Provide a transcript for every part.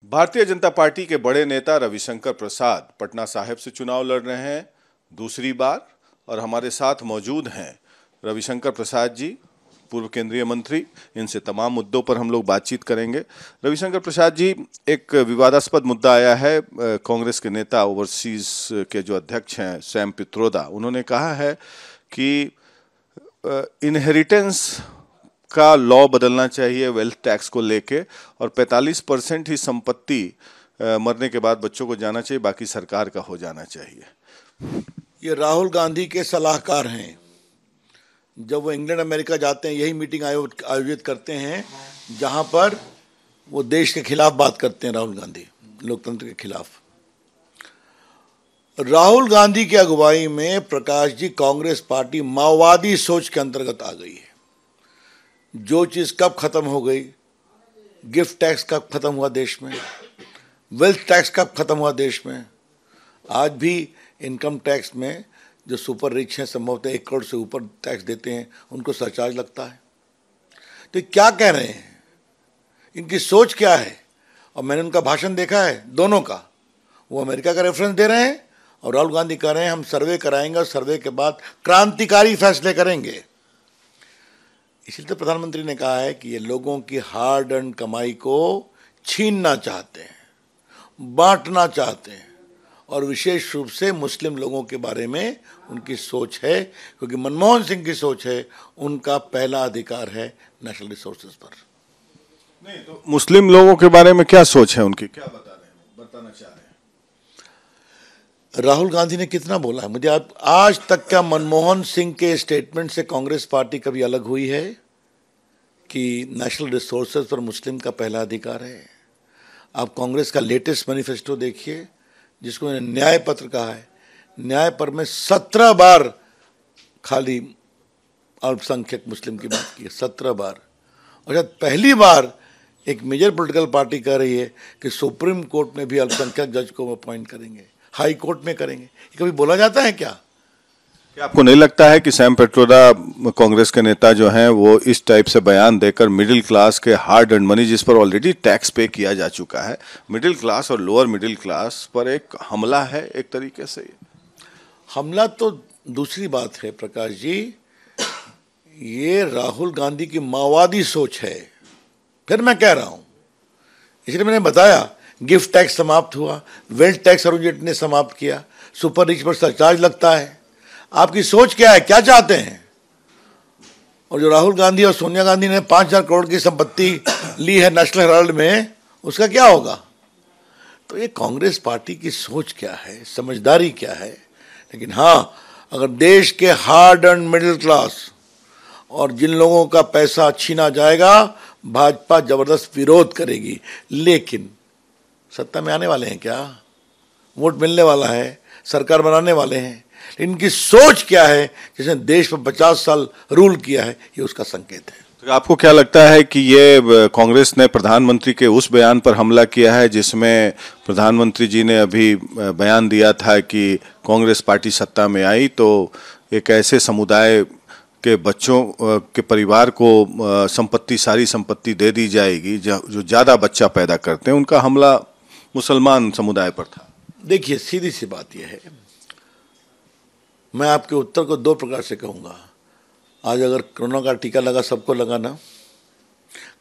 Bharatiya Janata party के बड़े नेता रविशंकर प्रसाद पटना साहिब से चुनाव लड़ रहे हैं दूसरी बार। और हमारे साथ मौजूद हैं रविशंकर प्रसाद जी, पूर्व केंद्रीय मंत्री। इनसे तमाम मुद्दों पर हम लोग बातचीत करेंगे। रविशंकर प्रसाद जी, एक विवादास्पद मुद्दा आया है। कांग्रेस के नेता, ओवरसीज के जो अध्यक्ष हैं सैम पित्रोदा, उन्होंने कहा है कि इनहेरिटेंस का लॉ बदलना चाहिए वेल्थ टैक्स को लेके, और 45% ही संपत्ति मरने के बाद बच्चों को जाना चाहिए, बाकी सरकार का हो जाना चाहिए। ये राहुल गांधी के सलाहकार हैं। जब वो इंग्लैंड अमेरिका जाते हैं यही मीटिंग आयोजित करते हैं जहां पर वो देश के खिलाफ बात करते हैं। राहुल गांधी लोकतंत्र के खिलाफ। राहुल गांधी की अगुवाई में प्रकाश जी कांग्रेस पार्टी माओवादी सोच के अंतर्गत आ गई है। जो चीज़ कब खत्म हो गई, गिफ्ट टैक्स कब खत्म हुआ देश में, वेल्थ टैक्स कब खत्म हुआ देश में। आज भी इनकम टैक्स में जो सुपर रिच हैं, संभवतः 1 करोड़ से ऊपर टैक्स देते हैं, उनको सरचार्ज लगता है। तो क्या कह रहे हैं, इनकी सोच क्या है। और मैंने उनका भाषण देखा है दोनों का। वो अमेरिका का रेफरेंस दे रहे हैं और राहुल गांधी कह रहे हैं हम सर्वे कराएंगे और सर्वे के बाद क्रांतिकारी फैसले करेंगे। इसलिए तो प्रधानमंत्री ने कहा है कि ये लोगों की हार्ड अर्न कमाई को छीनना चाहते हैं, बांटना चाहते हैं, और विशेष रूप से मुस्लिम लोगों के बारे में उनकी सोच है, क्योंकि मनमोहन सिंह की सोच है उनका पहला अधिकार है नेशनल रिसोर्सेज पर। नहीं तो मुस्लिम लोगों के बारे में क्या सोच है उनकी, क्या बताना चाह रहे हैं? राहुल गांधी ने कितना बोला है मुझे आज तक क्या मनमोहन सिंह के स्टेटमेंट से कांग्रेस पार्टी कभी अलग हुई है कि नेशनल रिसोर्सेज पर मुस्लिम का पहला अधिकार है। आप कांग्रेस का लेटेस्ट मैनिफेस्टो देखिए, जिसको मैंने न्याय पत्र कहा है। न्याय पर में 17 बार खाली अल्पसंख्यक मुस्लिम की बात की है, 17 बार। और शायद पहली बार एक मेजर पॉलिटिकल पार्टी कह रही है कि सुप्रीम कोर्ट में भी अल्पसंख्यक जज को अपॉइंट करेंगे, हाई कोर्ट में करेंगे। ये कभी बोला जाता है क्या? आपको नहीं लगता है कि सैम पित्रोदा कांग्रेस के नेता जो हैं वो इस टाइप से बयान देकर मिडिल क्लास के हार्ड अर्न मनी, जिस पर ऑलरेडी टैक्स पे किया जा चुका है, मिडिल क्लास और लोअर मिडिल क्लास पर एक हमला है एक तरीके से? हमला तो दूसरी बात है प्रकाश जी। ये राहुल गांधी की माओवादी सोच है। फिर मैं कह रहा हूं, इसलिए मैंने बताया गिफ्ट टैक्स समाप्त हुआ, वेल्थ टैक्स अरुण जेटली ने समाप्त किया, सुपर रिच पर सरचार्ज लगता है। आपकी सोच क्या है, क्या चाहते हैं? और जो राहुल गांधी और सोनिया गांधी ने 5,000 करोड़ की संपत्ति ली है नेशनल हेराल्ड में, उसका क्या होगा? तो ये कांग्रेस पार्टी की सोच क्या है, समझदारी क्या है। लेकिन हाँ, अगर देश के हार्ड अर्न मिडिल क्लास और जिन लोगों का पैसा छीना जाएगा, भाजपा जबरदस्त विरोध करेगी। लेकिन सत्ता में आने वाले हैं क्या? वोट मिलने वाला है, सरकार बनाने वाले हैं। इनकी सोच क्या है, जिसने देश पर 50 साल रूल किया है, ये उसका संकेत है। तो आपको क्या लगता है कि ये कांग्रेस ने प्रधानमंत्री के उस बयान पर हमला किया है जिसमें प्रधानमंत्री जी ने अभी बयान दिया था कि कांग्रेस पार्टी सत्ता में आई तो एक ऐसे समुदाय के बच्चों के परिवार को संपत्ति, सारी संपत्ति दे दी जाएगी जो ज़्यादा बच्चा पैदा करते हैं, उनका हमला मुसलमान समुदाय पर था? देखिए, सीधी सी बात यह है, मैं आपके उत्तर को 2 प्रकार से कहूँगा। आज अगर कोरोना का टीका लगा, सबको लगा ना,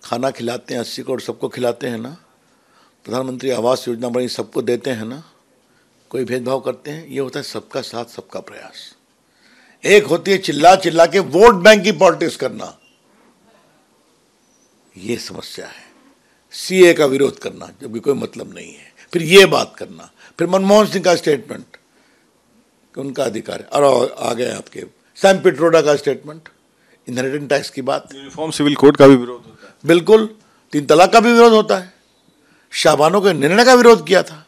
खाना खिलाते हैं 80 करोड़ सबको खिलाते हैं ना, प्रधानमंत्री आवास योजना बनी सबको देते हैं ना, कोई भेदभाव करते हैं? ये होता है सबका साथ सबका प्रयास। एक होती है चिल्ला चिल्ला के वोट बैंक की पॉलिटिक्स करना, ये समस्या है। सीए का विरोध करना जबकि कोई मतलब नहीं है, फिर ये बात करना, फिर मनमोहन सिंह का स्टेटमेंट कि उनका अधिकार है, और आ गए आपके सैम पित्रोदा का स्टेटमेंट, इनहेरिटेंस टैक्स की बात, यूनिफॉर्म सिविल कोड का भी विरोध होता है। बिल्कुल, 3 तलाक का भी विरोध होता है, शाहबानो के निर्णय का विरोध किया था।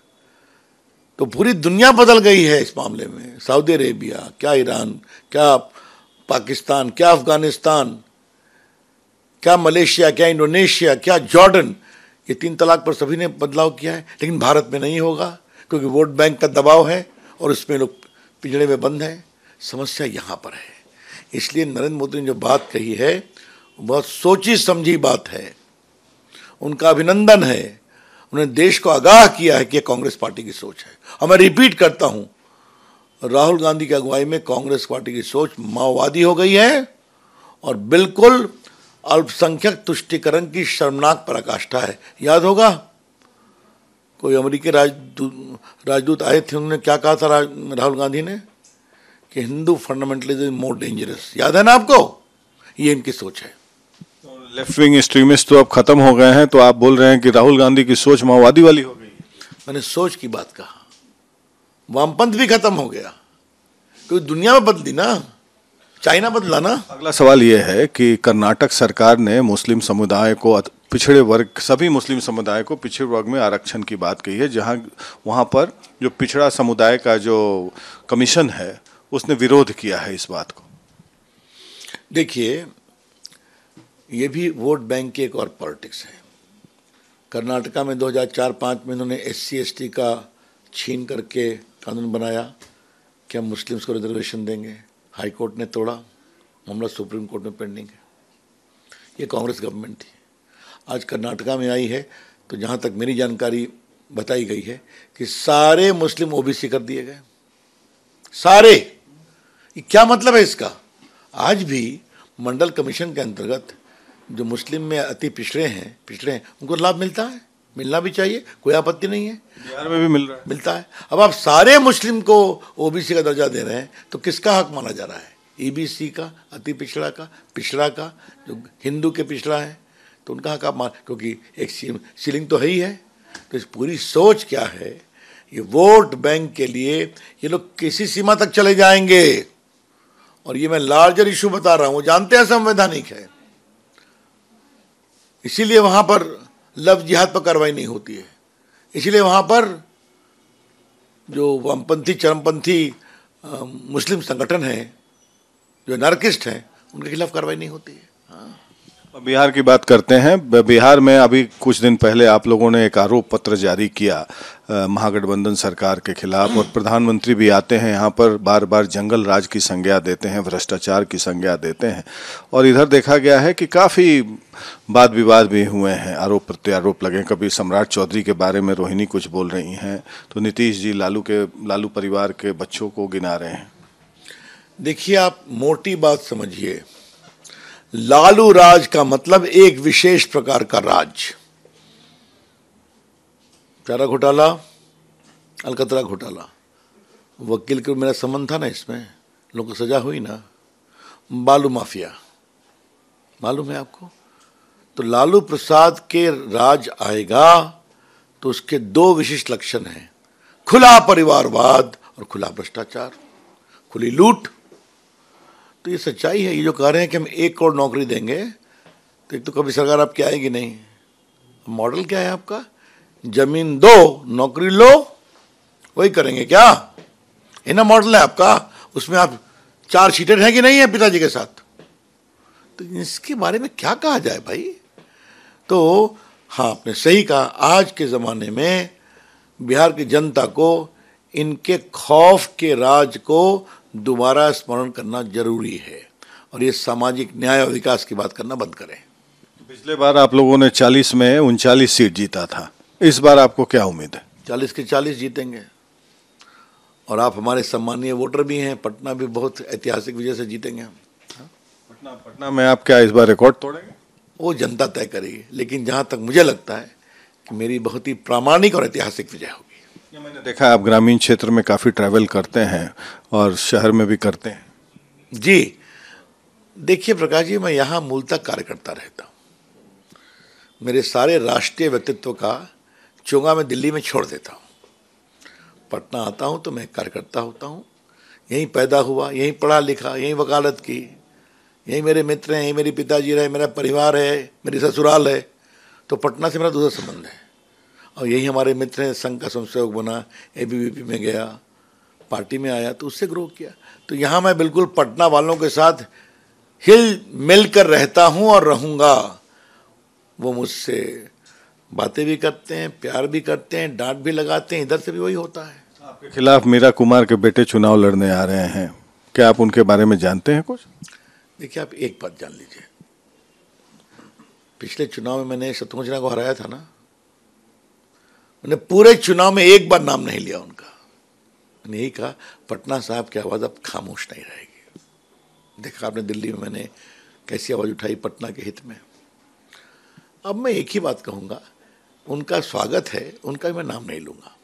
तो पूरी दुनिया बदल गई है इस मामले में। सऊदी अरेबिया, क्या ईरान, क्या पाकिस्तान, क्या अफगानिस्तान, क्या मलेशिया, क्या इंडोनेशिया, क्या जॉर्डन, ये 3 तलाक पर सभी ने बदलाव किया है। लेकिन भारत में नहीं होगा क्योंकि वोट बैंक का दबाव है और उसमें लोग पिंजड़े में बंद हैं। समस्या यहाँ पर है। इसलिए नरेंद्र मोदी ने जो बात कही है बहुत सोची समझी बात है, उनका अभिनंदन है। उन्होंने देश को आगाह किया है कि यह कांग्रेस पार्टी की सोच है। और मैं रिपीट करता हूं, राहुल गांधी की अगुवाई में कांग्रेस पार्टी की सोच माओवादी हो गई है और बिल्कुल अल्पसंख्यक तुष्टीकरण की शर्मनाक पराकाष्ठा है। याद होगा कोई अमेरिकी राजदूत आए थे, उन्होंने क्या कहा था राहुल गांधी ने कि हिंदू फंडामेंटलिज्म मोर डेंजरस। याद है ना आपको? ये इनकी सोच है। लेफ्ट विंग एक्सट्रीमिस्ट तो अब खत्म हो गए हैं, तो आप बोल रहे हैं कि राहुल गांधी की सोच माओवादी वाली हो गई। मैंने सोच की बात कहा, वामपंथ भी खत्म हो गया क्योंकि दुनिया में बदली ना, चाइना बदला ना। अगला सवाल यह है कि कर्नाटक सरकार ने मुस्लिम समुदाय को, पिछड़े वर्ग, सभी मुस्लिम समुदाय को पिछड़े वर्ग में आरक्षण की बात कही है, जहां वहां पर जो पिछड़ा समुदाय का जो कमीशन है उसने विरोध किया है इस बात को। देखिए, ये भी वोट बैंक की एक और पॉलिटिक्स है। कर्नाटका में 2004-05 में इन्होंने SC/ST का छीन करके कानून बनाया कि हम मुस्लिम्स को रिजर्वेशन देंगे। हाई कोर्ट ने तोड़ा, मामला सुप्रीम कोर्ट में पेंडिंग है। ये कांग्रेस गवर्नमेंट थी। आज कर्नाटका में आई है तो जहाँ तक मेरी जानकारी बताई गई है कि सारे मुस्लिम OBC कर दिए गए, सारे। ये क्या मतलब है इसका? आज भी मंडल कमीशन के अंतर्गत जो मुस्लिम में अति पिछड़े हैं उनको लाभ मिलता है, मिलना भी चाहिए, कोई आपत्ति नहीं है। बिहार में भी मिल रहा है, मिलता है। अब आप सारे मुस्लिम को OBC का दर्जा दे रहे हैं तो किसका हक माना जा रहा है? EBC का, अति पिछड़ा का, पिछड़ा का, जो हिंदू के पिछड़ा है तो उनका हक आप मान, क्योंकि एक सीलिंग तो है ही है। तो इस पूरी सोच क्या है? ये वोट बैंक के लिए ये लोग किसी सीमा तक चले जाएंगे। और ये मैं लार्जर इशू बता रहा हूं, वो जानते हैं संवैधानिक है, इसीलिए वहां पर लव जिहाद पर कार्रवाई नहीं होती है। इसीलिए वहां पर जो वामपंथी चरमपंथी मुस्लिम संगठन है, जो नार्किस्ट हैं, उनके खिलाफ कार्रवाई नहीं होती है। बिहार की बात करते हैं। बिहार में अभी कुछ दिन पहले आप लोगों ने एक आरोप पत्र जारी किया महागठबंधन सरकार के खिलाफ, और प्रधानमंत्री भी आते हैं यहाँ पर, बार बार जंगल राज की संज्ञा देते हैं, भ्रष्टाचार की संज्ञा देते हैं, और इधर देखा गया है कि काफ़ी वाद विवाद भी हुए हैं, आरोप प्रत्यारोप लगे। कभी सम्राट चौधरी के बारे में रोहिणी कुछ बोल रही हैं, तो नीतीश जी लालू परिवार के बच्चों को गिना रहे हैं। देखिए, आप मोटी बात समझिए, लालू राज का मतलब एक विशेष प्रकार का राज। चारा घोटाला, अलकतरा घोटाला, वकील को मेरा संबंध था ना, इसमें लोगों को सजा हुई ना। बालू माफिया मालूम है आपको? तो लालू प्रसाद के राज आएगा तो उसके दो विशिष्ट लक्षण हैं, खुला परिवारवाद और खुला भ्रष्टाचार, खुली लूट। तो ये सच्चाई है। ये जो कह रहे हैं कि हम 1 करोड़ नौकरी देंगे, तो एक तो कभी सरकार आपकी आएगी नहीं। मॉडल क्या है आपका? जमीन दो, नौकरी लो, वही करेंगे क्या? ये ना मॉडल है आपका। उसमें आप 4 सीटेड हैं कि नहीं है पिताजी के साथ? तो इसके बारे में क्या कहा जाए भाई? तो हाँ, आपने सही कहा, आज के ज़माने में बिहार की जनता को इनके खौफ के राज को दोबारा स्मरण करना जरूरी है, और ये सामाजिक न्याय और विकास की बात करना बंद करें। पिछले बार आप लोगों ने 40 में 39 सीट जीता था, इस बार आपको क्या उम्मीद है? 40 के 40 जीतेंगे। और आप हमारे सम्मानीय वोटर भी हैं, पटना भी बहुत ऐतिहासिक वजह से जीतेंगे हम। पटना में आप क्या इस बार रिकॉर्ड तोड़ेंगे? वो जनता तय करेगी, लेकिन जहाँ तक मुझे लगता है कि मेरी बहुत ही प्रामाणिक और ऐतिहासिक विजय होगी। मैंने देखा है आप ग्रामीण क्षेत्र में काफ़ी ट्रैवल करते हैं और शहर में भी करते हैं। जी देखिए प्रकाश जी, मैं यहाँ मूलतः कार्यकर्ता रहता हूँ। मेरे सारे राष्ट्रीय व्यक्तित्व का चोंगा मैं दिल्ली में छोड़ देता हूँ। पटना आता हूँ तो मैं कार्यकर्ता होता हूँ। यहीं पैदा हुआ, यहीं पढ़ा लिखा, यहीं वकालत की, यहीं मेरे मित्र हैं, यहीं मेरे पिताजी रहे, मेरा परिवार है, मेरी ससुराल है। तो पटना से मेरा दूसरा संबंध है। और यही हमारे मित्र हैं, संघ का संसेवक बना, ABVP में गया, पार्टी में आया, तो उससे ग्रो किया। तो यहाँ मैं बिल्कुल पटना वालों के साथ हिल मिल कर रहता हूँ और रहूँगा। वो मुझसे बातें भी करते हैं, प्यार भी करते हैं, डांट भी लगाते हैं। इधर से भी वही होता है। आपके खिलाफ मीरा कुमार के बेटे चुनाव लड़ने आ रहे हैं, क्या आप उनके बारे में जानते हैं कुछ? देखिए, आप एक बात जान लीजिए, पिछले चुनाव में मैंने शत्रुघ्न सिन्हा को हराया था ना, मैंने पूरे चुनाव में एक बार नाम नहीं लिया उनका। मैंने यही कहा पटना साहब की आवाज़ अब खामोश नहीं रहेगी। देखा आपने दिल्ली में मैंने कैसी आवाज़ उठाई पटना के हित में। अब मैं एक ही बात कहूँगा, उनका स्वागत है, उनका मैं नाम नहीं लूँगा।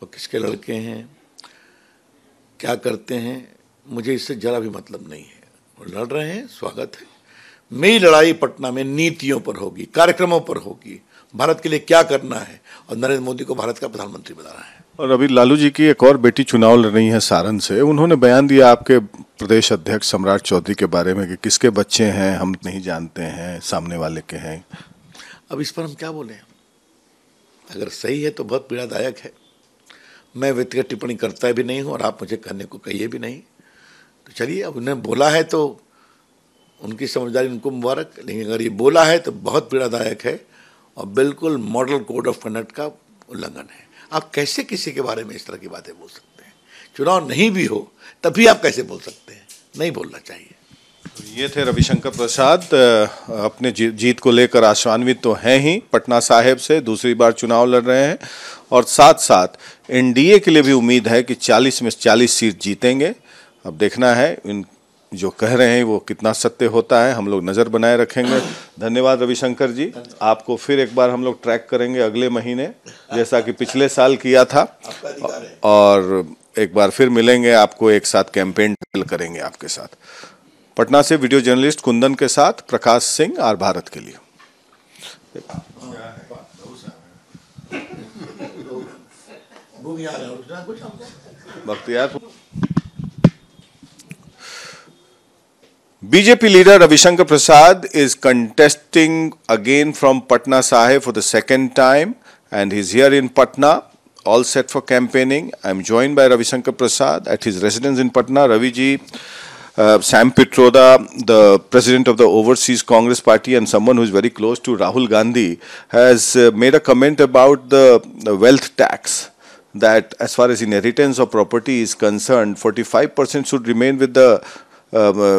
वो किसके लड़के हैं, क्या करते हैं, मुझे इससे जरा भी मतलब नहीं है। वो लड़ रहे हैं, स्वागत है। मेरी लड़ाई पटना में नीतियों पर होगी, कार्यक्रमों पर होगी, भारत के लिए क्या करना है, और नरेंद्र मोदी को भारत का प्रधानमंत्री बनाना है। और अभी लालू जी की एक और बेटी चुनाव लड़ रही है सारण से। उन्होंने बयान दिया आपके प्रदेश अध्यक्ष सम्राट चौधरी के बारे में कि किसके बच्चे हैं हम नहीं जानते हैं, सामने वाले के हैं। अब इस पर हम क्या बोलें? अगर सही है तो बहुत पीड़ादायक है। मैं व्यक्तिगत टिप्पणी करता भी नहीं हूँ और आप मुझे करने को कहिए भी नहीं। तो चलिए, अब उन्होंने बोला है तो उनकी समझदारी, उनको मुबारक। लेकिन अगर ये बोला है तो बहुत पीड़ादायक है और बिल्कुल मॉडल कोड ऑफ कंडक्ट का उल्लंघन है। आप कैसे किसी के बारे में इस तरह की बातें बोल सकते हैं? चुनाव नहीं भी हो तभी आप कैसे बोल सकते हैं? नहीं बोलना चाहिए। ये थे रविशंकर प्रसाद। अपने जीत को लेकर आशान्वित तो हैं ही, पटना साहिब से दूसरी बार चुनाव लड़ रहे हैं और साथ साथ एनडीए के लिए भी उम्मीद है कि 40 में 40 सीट जीतेंगे। अब देखना है इन जो कह रहे हैं वो कितना सत्य होता है, हम लोग नज़र बनाए रखेंगे। धन्यवाद रविशंकर जी। आपको फिर एक बार हम लोग ट्रैक करेंगे अगले महीने, जैसा कि पिछले साल किया था, और एक बार फिर मिलेंगे आपको, एक साथ कैंपेन करेंगे आपके साथ। पटना से वीडियो जर्नलिस्ट कुंदन के साथ प्रकाश सिंह, आर भारत के लिए। Bakhtiyar. BJP leader Ravishankar Prasad is contesting again from Patna Sahib for the second time, and he's here in Patna, all set for campaigning. I'm joined by Ravishankar Prasad at his residence in Patna. Ravi ji, Sam Pitroda, the president of the Overseas Congress Party and someone who is very close to Rahul Gandhi, has made a comment about the wealth tax, that as far as inheritance of property is concerned, 45% should remain with the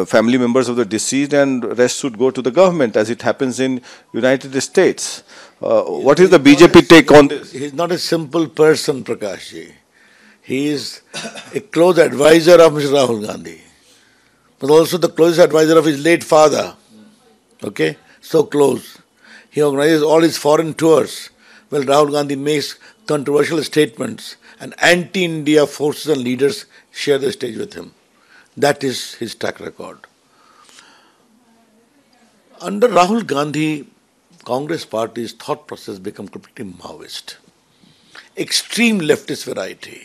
family members of the deceased and rest should go to the government, as it happens in United States. What is the BJP take on this? He's not a simple person, Prakash ji. He is a close advisor of Mr. Rahul Gandhi, but also the closest advisor of his late father. Okay? So close. He organizes all his foreign tours. Well, Rahul Gandhi makes controversial statements and anti-India forces and leaders share the stage with him. That is his track record. Under Rahul Gandhi, Congress party's thought process became completely Maoist. Extreme leftist variety.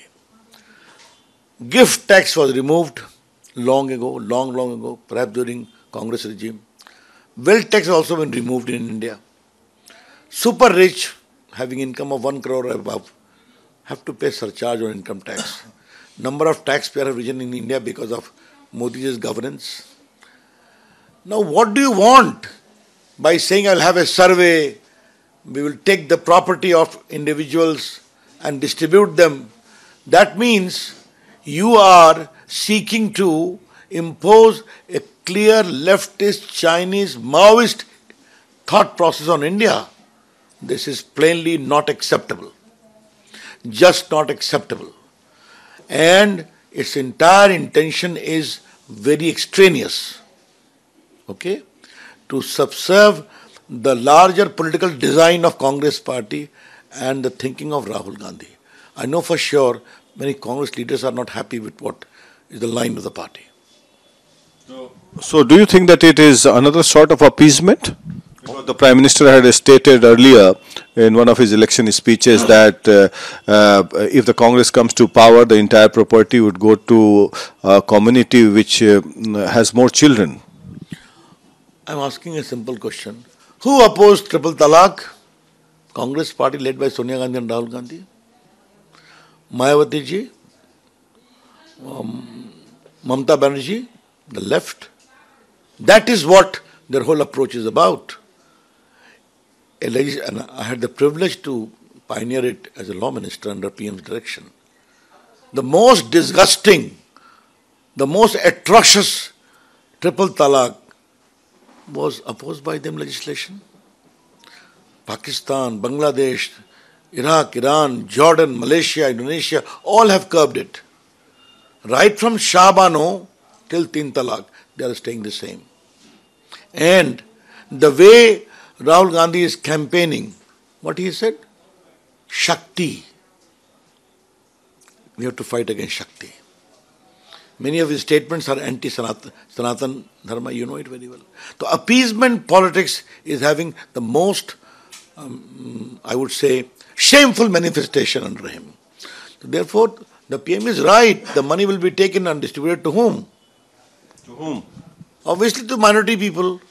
Gift tax was removed long ago, perhaps during Congress regime. Wealth tax has also been removed in India. Super rich, having income of 1 crore or above, have to pay surcharge on income tax. Number of taxpayers have risen in India because of Modi's governance. Now, what do you want by saying I'll have a survey, we will take the property of individuals and distribute them? That means you are seeking to impose a clear leftist, Chinese, Maoist thought process on India. This is plainly not acceptable. Just not acceptable. And its entire intention is very extraneous, okay, to subserve the larger political design of Congress party and the thinking of Rahul Gandhi. I know for sure many Congress leaders are not happy with what is the line of the party. So do you think that it is another sort of appeasement? Because the Prime Minister had stated earlier in one of his election speeches that if the Congress comes to power, the entire property would go to a community which has more children. I'm asking a simple question. Who opposed triple talaq? Congress party led by Sonia Gandhi and Rahul Gandhi. Mayawati ji, Mamata Banerjee, the left. That is what their whole approach is about. And I had the privilege to pioneer it as a law minister under PM's direction. The most disgusting, the most atrocious triple talaq was opposed by them legislation. Pakistan, Bangladesh, Iraq, Iran, Jordan, Malaysia, Indonesia, all have curbed it. Right from Shah Bano till Tin Talaq, they are staying the same. And the way Rahul Gandhi is campaigning, what he said? Shakti. We have to fight against Shakti. Many of his statements are anti-Sanatan Dharma, you know it very well. So appeasement politics is having the most, I would say, shameful manifestation under him. So therefore, the PM is right. The money will be taken and distributed to whom? To whom? Obviously to minority people.